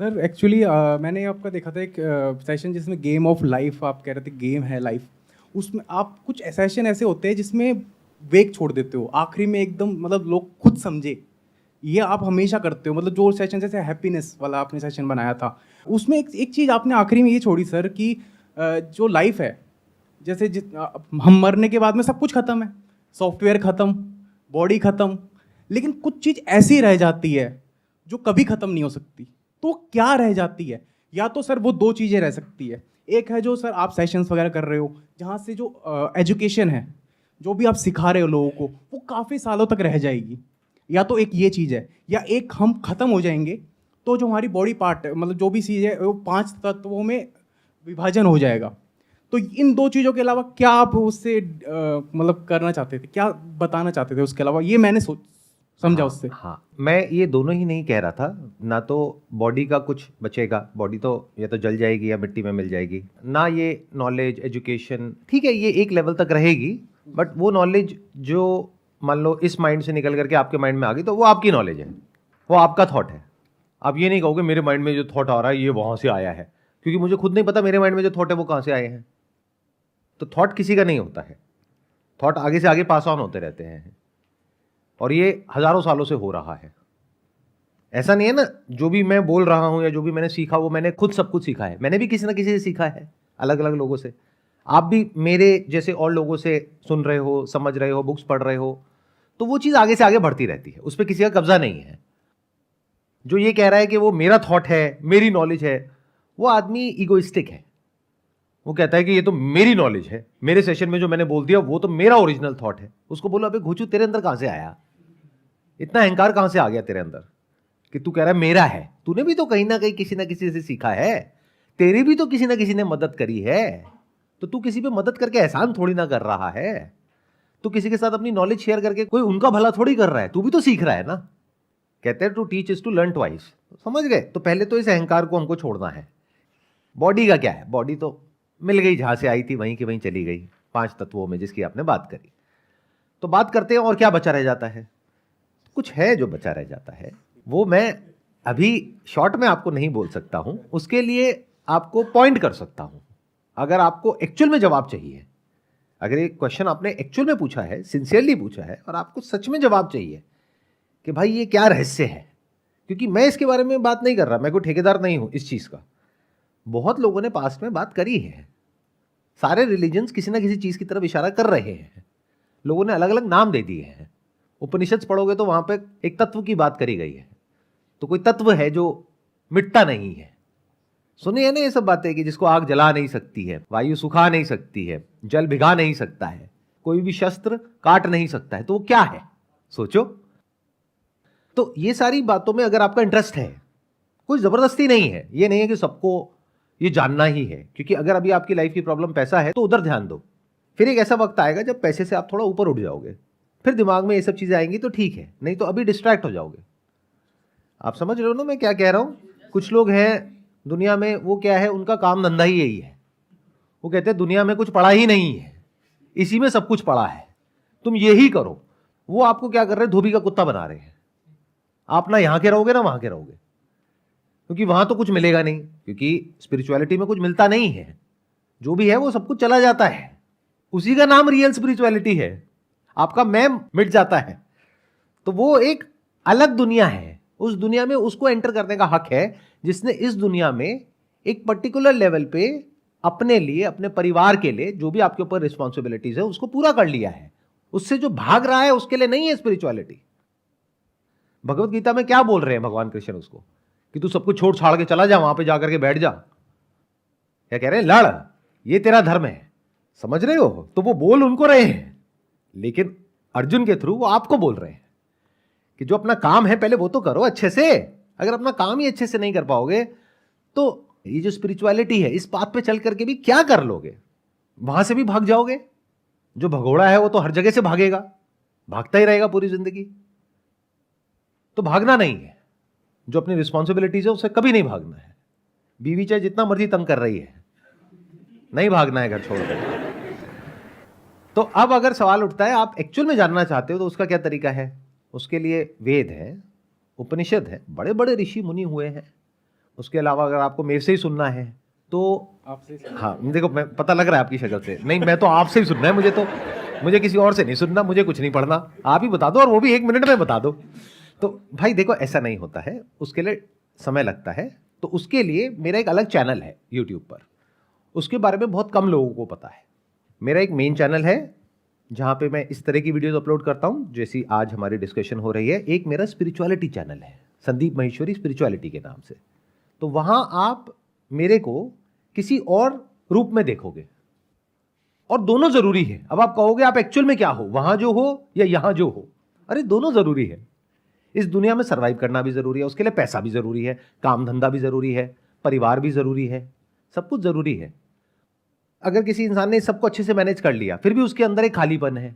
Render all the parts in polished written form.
Sir actually मैंने आपका देखा था एक सेशन जिसमें गेम ऑफ लाइफ आप कह रहे थे गेम है लाइफ। उसमें आप कुछ सेशन ऐसे होते हैं जिसमें वेग छोड़ देते हो आखिरी में एकदम मतलब लोग खुद समझे। ये आप हमेशा करते हो मतलब जो सेशन जैसे हैप्पीनेस वाला आपने सेशन बनाया था उसमें एक चीज़ आपने आखिरी में ये छोड़ी सर कि जो लाइफ है जैसे हम मरने के बाद में सब कुछ खत्म है, सॉफ्टवेयर खत्म, बॉडी खत्म, लेकिन कुछ चीज़ ऐसी रह जाती है जो कभी खत्म नहीं हो सकती। तो वो क्या रह जाती है? या तो सर वो दो चीज़ें रह सकती है। एक है जो सर आप सेशंस वगैरह कर रहे हो जहाँ से जो एजुकेशन है, जो भी आप सिखा रहे हो लोगों को, वो काफ़ी सालों तक रह जाएगी। या तो एक ये चीज़ है, या एक हम खत्म हो जाएंगे तो जो हमारी बॉडी पार्ट है मतलब जो भी चीज़ है वो 5 तत्वों में विभाजन हो जाएगा। तो इन दो चीज़ों के अलावा क्या आप उससे मतलब करना चाहते थे, क्या बताना चाहते थे उसके अलावा? ये मैंने सोच समझा हाँ उससे। हाँ, मैं ये दोनों ही नहीं कह रहा था। ना तो बॉडी का कुछ बचेगा, बॉडी तो या तो जल जाएगी या मिट्टी में मिल जाएगी, ना ये नॉलेज एजुकेशन, ठीक है ये एक लेवल तक रहेगी। बट वो नॉलेज जो मान लो इस माइंड से निकल करके आपके माइंड में आ गई तो वो आपकी नॉलेज है, वो आपका थॉट है। आप ये नहीं कहोगे मेरे माइंड में जो थॉट आ रहा है ये वहाँ से आया है, क्योंकि मुझे खुद नहीं पता मेरे माइंड में जो थॉट है वो कहाँ से आए हैं। तो थॉट किसी का नहीं होता है, थॉट आगे से आगे पास ऑन होते रहते हैं, और ये हजारों सालों से हो रहा है। ऐसा नहीं है ना, जो भी मैं बोल रहा हूं या जो भी मैंने सीखा वो मैंने खुद सब कुछ सीखा है, मैंने भी किसी ना किसी से सीखा है, अलग अलग लोगों से। आप भी मेरे जैसे और लोगों से सुन रहे हो, समझ रहे हो, बुक्स पढ़ रहे हो, तो वो चीज़ आगे से आगे बढ़ती रहती है, उस पर किसी का कब्जा नहीं है। जो ये कह रहा है कि वो मेरा थॉट है, मेरी नॉलेज है, वो आदमी इगोइस्टिक है। वो कहता है कि ये तो मेरी नॉलेज है, मेरे सेशन में जो मैंने बोल दिया वो तो मेरा ओरिजिनल थॉट है। उसको बोलो अबे घुचू, तेरे अंदर कहां से आया, इतना अहंकार कहां से आ गया तेरे अंदर कि तू कह रहा है मेरा है? तूने भी तो कहीं ना कहीं किसी ना किसी से सीखा है, तेरी भी तो किसी ना किसी ने मदद करी है। तो तू किसी पे मदद करके एहसान थोड़ी ना कर रहा है, तू किसी के साथ अपनी नॉलेज शेयर करके कोई उनका भला थोड़ी कर रहा है, तू भी तो सीख रहा है ना। कहते हैं to teach is to learn twice. समझ गए? तो पहले तो इस अहंकार को हमको छोड़ना है। बॉडी का क्या है, बॉडी तो मिल गई, जहां से आई थी वहीं की वहीं चली गई, 5 तत्वों में जिसकी आपने बात करी। तो बात करते हैं और क्या बचा रह जाता है। कुछ है जो बचा रह जाता है, वो मैं अभी शॉर्ट में आपको नहीं बोल सकता हूं, उसके लिए आपको पॉइंट कर सकता हूं। अगर आपको एक्चुअल में जवाब चाहिए, अगर एक क्वेश्चन आपने एक्चुअल में पूछा है, सिंसियरली पूछा है, और आपको सच में जवाब चाहिए कि भाई ये क्या रहस्य है, क्योंकि मैं इसके बारे में बात नहीं कर रहा, मैं कोई ठेकेदार नहीं हूं इस चीज का। बहुत लोगों ने पास्ट में बात करी है, सारे रिलीजन्स किसी ना किसी चीज की तरफ इशारा कर रहे हैं, लोगों ने अलग अलग नाम दे दिए हैं। उपनिषद पढ़ोगे तो वहां पे एक तत्व की बात करी गई है, तो कोई तत्व है जो मिटता नहीं है। सुनिए ना ये सब बातें कि जिसको आग जला नहीं सकती है, वायु सुखा नहीं सकती है, जल भिगा नहीं सकता है, कोई भी शस्त्र काट नहीं सकता है, तो वो क्या है सोचो। तो ये सारी बातों में अगर आपका इंटरेस्ट है, कोई जबरदस्ती नहीं है, ये नहीं है कि सबको ये जानना ही है, क्योंकि अगर अभी आपकी लाइफ की प्रॉब्लम पैसा है तो उधर ध्यान दो। फिर एक ऐसा वक्त आएगा जब पैसे से आप थोड़ा ऊपर उठ जाओगे, फिर दिमाग में ये सब चीजें आएंगी तो ठीक है, नहीं तो अभी डिस्ट्रैक्ट हो जाओगे। आप समझ रहे हो ना मैं क्या कह रहा हूं? कुछ लोग हैं दुनिया में, वो क्या है, उनका काम धंधा ही यही है। वो कहते हैं दुनिया में कुछ पड़ा ही नहीं है, इसी में सब कुछ पड़ा है, तुम यही करो। वो आपको क्या कर रहे हैं, धोबी का कुत्ता बना रहे हैं। आप ना यहां के रहोगे ना वहां के रहोगे, क्योंकि वहां तो कुछ मिलेगा नहीं, क्योंकि स्पिरिचुअलिटी में कुछ मिलता नहीं है। जो भी है वो सब कुछ चला जाता है, उसी का नाम रियल स्पिरिचुअलिटी है। आपका मैं मिट जाता है, तो वो एक अलग दुनिया है। उस दुनिया में उसको एंटर करने का हक है जिसने इस दुनिया में एक पर्टिकुलर लेवल पे अपने लिए, अपने परिवार के लिए जो भी आपके ऊपर रिस्पॉन्सिबिलिटीज है उसको पूरा कर लिया है। उससे जो भाग रहा है उसके लिए नहीं है स्पिरिचुअलिटी। भगवत गीता में क्या बोल रहे हैं भगवान कृष्ण उसको, कि तू सब कुछ छोड़ छाड़ के चला जा, वहां पे जाकर के बैठ जा। क्या कह रहे हैं, लड़, ये तेरा धर्म है। समझ रहे हो? तो वो बोल उनको रहे हैं, लेकिन अर्जुन के थ्रू वो आपको बोल रहे हैं कि जो अपना काम है पहले वो तो करो अच्छे से। अगर अपना काम ही अच्छे से नहीं कर पाओगे तो ये जो स्पिरिचुअलिटी है इस पाथ पे चल करके भी क्या कर लोगे? वहां से भी भाग जाओगे। जो भगोड़ा है वो तो हर जगह से भागेगा, भागता ही रहेगा पूरी जिंदगी। तो भागना नहीं है, जो अपनी रिस्पॉन्सिबिलिटीज है उससे कभी नहीं भागना है। बीवी चाहे जितना मर्जी तंग कर रही है, नहीं भागना है घर छोड़कर। तो अब अगर सवाल उठता है आप एक्चुअल में जानना चाहते हो तो उसका क्या तरीका है? उसके लिए वेद है, उपनिषद है, बड़े बड़े ऋषि मुनि हुए हैं, उसके अलावा अगर आपको मेरे से ही सुनना है तो आपसे हाँ, देखो मैं पता लग रहा है आपकी शक्ल से, नहीं मैं तो आपसे ही सुनना है मुझे किसी और से नहीं सुनना, मुझे कुछ नहीं पढ़ना, आप ही बता दो और वो भी 1 मिनट में बता दो। तो भाई देखो ऐसा नहीं होता है, उसके लिए समय लगता है। तो उसके लिए मेरा एक अलग चैनल है यूट्यूब पर, उसके बारे में बहुत कम लोगों को पता है। मेरा एक मेन चैनल है जहाँ पे मैं इस तरह की वीडियोस अपलोड करता हूँ जैसी आज हमारी डिस्कशन हो रही है। एक मेरा स्पिरिचुअलिटी चैनल है, संदीप महेश्वरी स्पिरिचुअलिटी के नाम से। तो वहाँ आप मेरे को किसी और रूप में देखोगे, और दोनों जरूरी है। अब आप कहोगे आप एक्चुअल में क्या हो, वहां जो हो या यहां जो हो, अरे दोनों जरूरी है। इस दुनिया में सरवाइव करना भी जरूरी है, उसके लिए पैसा भी जरूरी है, काम धंधा भी जरूरी है, परिवार भी जरूरी है, सब कुछ जरूरी है। अगर किसी इंसान ने सबको अच्छे से मैनेज कर लिया फिर भी उसके अंदर एक खालीपन है।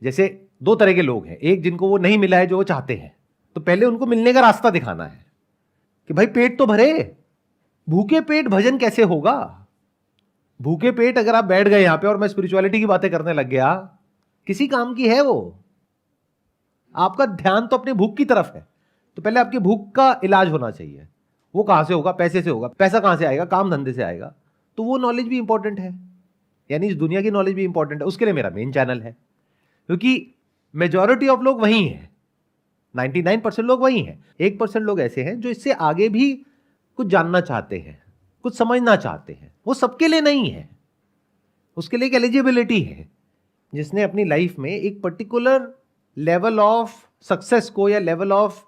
जैसे 2 तरह के लोग हैं, एक जिनको वो नहीं मिला है जो वो चाहते हैं, तो पहले उनको मिलने का रास्ता दिखाना है कि भाई पेट तो भरे, भूखे पेट भजन कैसे होगा। भूखे पेट अगर आप बैठ गए यहां पे और मैं स्पिरिचुअलिटी की बातें करने लग गया, किसी काम की है वो? आपका ध्यान तो अपने भूख की तरफ है, तो पहले आपकी भूख का इलाज होना चाहिए। वो कहां से होगा? पैसे से होगा। पैसा कहां से आएगा? काम धंधे से आएगा। तो वो नॉलेज भी इंपॉर्टेंट है, यानी इस दुनिया की नॉलेज भी इंपॉर्टेंट है। उसके लिए मेरा मेन चैनल है, क्योंकि मेजॉरिटी ऑफ लोग वही हैं, 99% लोग वही हैं। 1% लोग ऐसे हैं जो इससे आगे भी कुछ जानना चाहते हैं, कुछ समझना चाहते हैं। वो सबके लिए नहीं है, उसके लिए एक एलिजिबिलिटी है। जिसने अपनी लाइफ में एक पर्टिकुलर लेवल ऑफ सक्सेस को या level of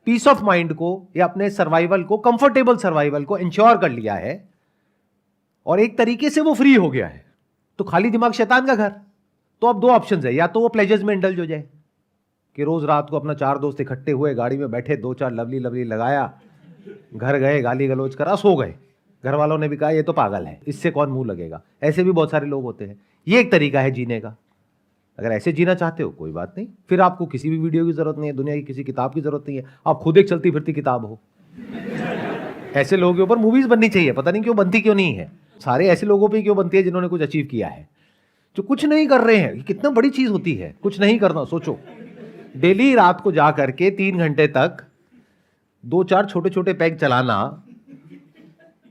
peace of mind को या अपने सर्वाइवल को, कंफर्टेबल सर्वाइवल को इंश्योर कर लिया है और एक तरीके से वो फ्री हो गया है। तो खाली दिमाग शैतान का घर। तो अब 2 ऑप्शंस है, या तो वो प्लेजर्स में इंडल्ज हो जाए कि रोज रात को अपना 4 दोस्त इकट्ठे हुए, गाड़ी में बैठे, 2-4 लवली लवली लगाया, घर गए, गाली गलौज करा, सो गए। घर वालों ने भी कहा ये तो पागल है, इससे कौन मुंह लगेगा। ऐसे भी बहुत सारे लोग होते हैं। ये एक तरीका है जीने का। अगर ऐसे जीना चाहते हो कोई बात नहीं, फिर आपको किसी भी वीडियो की जरूरत नहीं है, दुनिया की किसी किताब की जरूरत नहीं है, आप खुद एक चलती फिरती किताब हो। ऐसे लोगों के ऊपर मूवीज बननी चाहिए, पता नहीं क्यों बनती क्यों नहीं है। सारे ऐसे लोगों पे क्यों बनती है जिन्होंने कुछ अचीव किया है, जो कुछ नहीं कर रहे हैं। ये कितना बड़ी चीज होती है कुछ नहीं करना। सोचो, डेली रात को जा करके 3 घंटे तक 2-4 छोटे छोटे पैग चलाना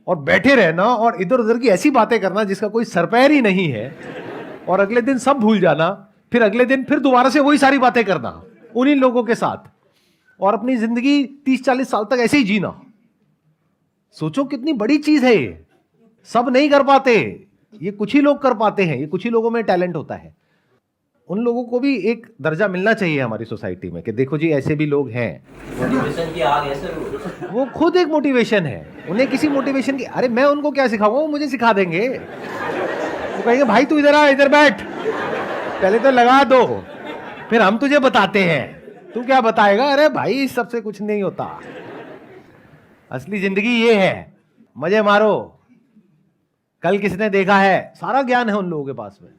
और बैठे रहना और इधर उधर की ऐसी बातें करना जिसका कोई सरपैर ही नहीं है, और अगले दिन सब भूल जाना, फिर अगले दिन फिर दोबारा से वही सारी बातें करना उन्हीं लोगों के साथ, और अपनी जिंदगी 30-40 साल तक ऐसे ही जीना। सोचो कितनी बड़ी चीज है ये। सब नहीं कर पाते, ये कुछ ही लोग कर पाते हैं, ये कुछ ही लोगों में टैलेंट होता है। उन लोगों को भी एक दर्जा मिलना चाहिए हमारी सोसाइटी में कि देखो जी ऐसे भी लोग हैं। मोटिवेशन की आग है सर वो खुद एक मोटिवेशन है, उन्हें किसी मोटिवेशन की, अरे मैं उनको क्या सिखाऊंगा, वो मुझे सिखा देंगे। वो कहेंगे भाई तू इधर आ, इधर बैठ, पहले तो लगा दो, फिर हम तुझे बताते हैं। तू क्या बताएगा? अरे भाई इस सबसे कुछ नहीं होता। असली जिंदगी ये है, मजे मारो, कल किसने देखा है, सारा ज्ञान है उन लोगों के पास में।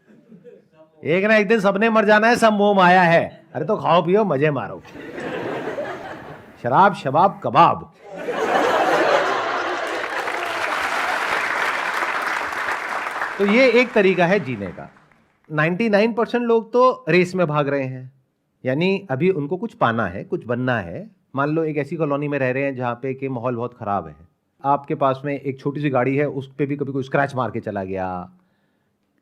एक ना एक दिन सबने मर जाना है, सब मोह माया है। अरे तो खाओ पियो मजे मारो, शराब शबाब कबाब। तो ये एक तरीका है जीने का। 99% लोग तो रेस में भाग रहे हैं, यानी अभी उनको कुछ पाना है, कुछ बनना है। मान लो एक ऐसी कॉलोनी में रह रहे हैं जहाँ पे कि माहौल बहुत खराब है, आपके पास में एक छोटी सी गाड़ी है, उस पे भी कभी कोई स्क्रैच मार के चला गया,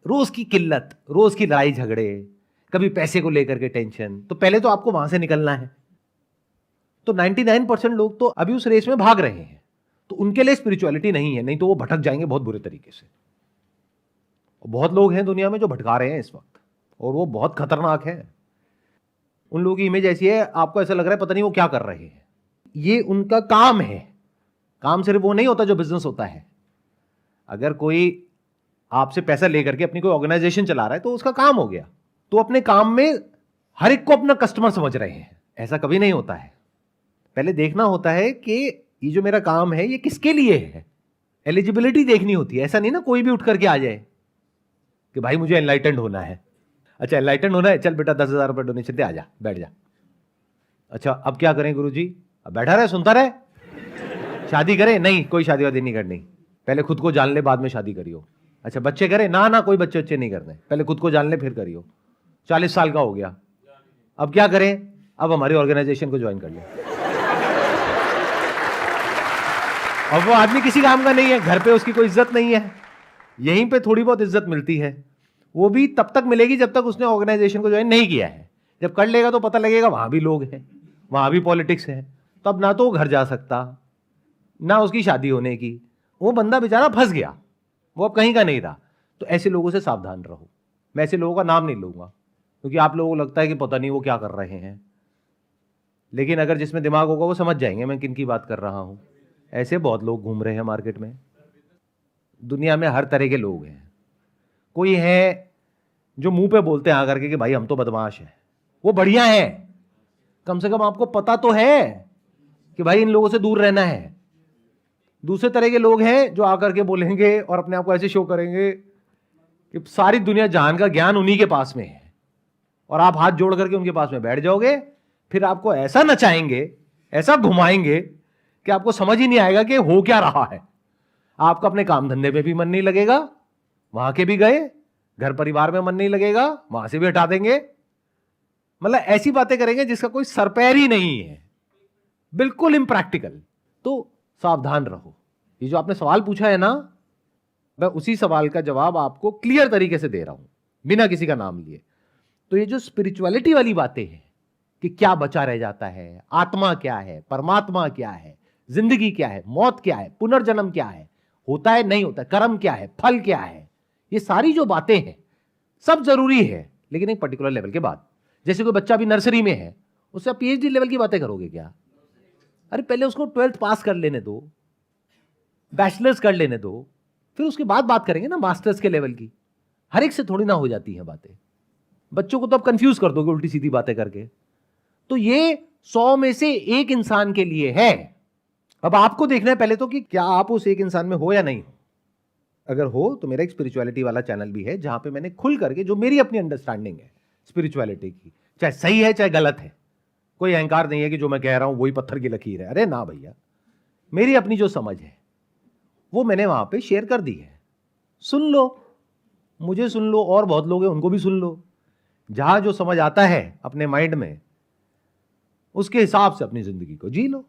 रोज की किल्लत, रोज की लड़ाई झगड़े, कभी पैसे को लेकर के टेंशन। तो पहले तो आपको वहां से निकलना है। तो 99% लोग तो अभी उस रेस में भाग रहे हैं, तो उनके लिए स्पिरिचुअलिटी नहीं है, नहीं तो वो भटक जाएंगे बहुत बुरे तरीके से। बहुत लोग हैं दुनिया में जो भटका रहे हैं इस वक्त, और वो बहुत खतरनाक है। उन लोगों की इमेज ऐसी है, आपको ऐसा लग रहा है पता नहीं वो क्या कर रहे हैं। ये उनका काम है। काम सिर्फ वो नहीं होता जो बिजनेस होता है। अगर कोई आपसे पैसा लेकर के अपनी कोई ऑर्गेनाइजेशन चला रहा है तो उसका काम हो गया। तो अपने काम में हर एक को अपना कस्टमर समझ रहे हैं, ऐसा कभी नहीं होता है। पहले देखना होता है कि ये जो मेरा काम है ये किसके लिए है, एलिजिबिलिटी देखनी होती है। ऐसा नहीं ना कोई भी उठ करके आ जाए कि भाई मुझे एनलाइटेंड होना है। अच्छा एनलाइटेंड होना है, चल बेटा 10,000 रुपये डोनेशन दे, आ जा, बैठ जा। अच्छा अब क्या करें गुरुजी? अब बैठा रहे, सुनता रहे। शादी करें? नहीं, कोई शादी वादी नहीं करनी, पहले खुद को जान ले बाद में शादी करियो। अच्छा बच्चे करें? ना ना कोई बच्चे बच्चे नहीं करने, पहले खुद को जान ले फिर करियो। 40 साल का हो गया, अब क्या करें? अब हमारी ऑर्गेनाइजेशन को ज्वाइन कर ले। और वो आदमी किसी काम का नहीं है, घर पे उसकी कोई इज्जत नहीं है, यहीं पे थोड़ी बहुत इज्जत मिलती है, वो भी तब तक मिलेगी जब तक उसने ऑर्गेनाइजेशन को ज्वाइन नहीं किया है। जब कर लेगा तो पता लगेगा वहां भी लोग हैं, वहां भी पॉलिटिक्स है, तब ना तो वो घर जा सकता, ना उसकी शादी होने की, वो बंदा बेचारा फंस गया, वो अब कहीं का नहीं रहा। तो ऐसे लोगों से सावधान रहो। मैं ऐसे लोगों का नाम नहीं लूंगा क्योंकि आप लोगों को लगता है कि पता नहीं वो क्या कर रहे हैं, लेकिन अगर जिसमें दिमाग होगा वो समझ जाएंगे मैं किन की बात कर रहा हूं। ऐसे बहुत लोग घूम रहे हैं मार्केट में। दुनिया में हर तरह के लोग हैं। कोई है जो मुंह पे बोलते हैं आकर के कि भाई हम तो बदमाश हैं, वो बढ़िया है, कम से कम आपको पता तो है कि भाई इन लोगों से दूर रहना है। दूसरे तरह के लोग हैं जो आकर के बोलेंगे और अपने आप को ऐसे शो करेंगे कि सारी दुनिया जहान का ज्ञान उन्हीं के पास में है, और आप हाथ जोड़ करके उनके पास में बैठ जाओगे, फिर आपको ऐसा नचाएंगे, ऐसा घुमाएंगे कि आपको समझ ही नहीं आएगा कि हो क्या रहा है। आपका अपने काम धंधे में भी मन नहीं लगेगा, वहां के भी गए, घर परिवार में मन नहीं लगेगा, वहां से भी हटा देंगे। मतलब ऐसी बातें करेंगे जिसका कोई सरपैर ही नहीं है, बिल्कुल इम्प्रैक्टिकल। तो सावधान रहो। ये जो आपने सवाल पूछा है ना, मैं उसी सवाल का जवाब आपको क्लियर तरीके से दे रहा हूं, बिना किसी का नाम लिए। तो ये जो स्पिरिचुअलिटी वाली बातें हैं कि क्या बचा रह जाता है, आत्मा क्या है, परमात्मा क्या है, जिंदगी क्या है, मौत क्या है, पुनर्जन्म क्या है, होता है नहीं होता, कर्म क्या है, फल क्या है, ये सारी जो बातें हैं सब जरूरी है, लेकिन एक पर्टिकुलर लेवल के बाद। जैसे कोई बच्चा भी नर्सरी में है, उससे आप पीएचडी लेवल की बातें करोगे क्या? अरे पहले उसको 12th पास कर लेने दो, बैचलर्स कर लेने दो, फिर उसके बाद बात करेंगे ना मास्टर्स के लेवल की। हर एक से थोड़ी ना हो जाती है बातें। बच्चों को तो अब कंफ्यूज कर दोगे उल्टी सीधी बातें करके। तो ये 100 में से एक इंसान के लिए है। अब आपको देखना है पहले तो कि क्या आप उस एक इंसान में हो या नहीं हो। अगर हो तो मेरा एक स्पिरिचुअलिटी वाला चैनल भी है जहां पे मैंने खुल करके जो मेरी अपनी अंडरस्टैंडिंग है स्पिरिचुअलिटी की, चाहे सही है चाहे गलत है, कोई अहंकार नहीं है कि जो मैं कह रहा हूं वही पत्थर की लकीर है। अरे ना भैया, मेरी अपनी जो समझ है वो मैंने वहां पे शेयर कर दी है। सुन लो, मुझे सुन लो, और बहुत लोग हैं उनको भी सुन लो। जहां जो समझ आता है अपने माइंड में, उसके हिसाब से अपनी जिंदगी को जी लो।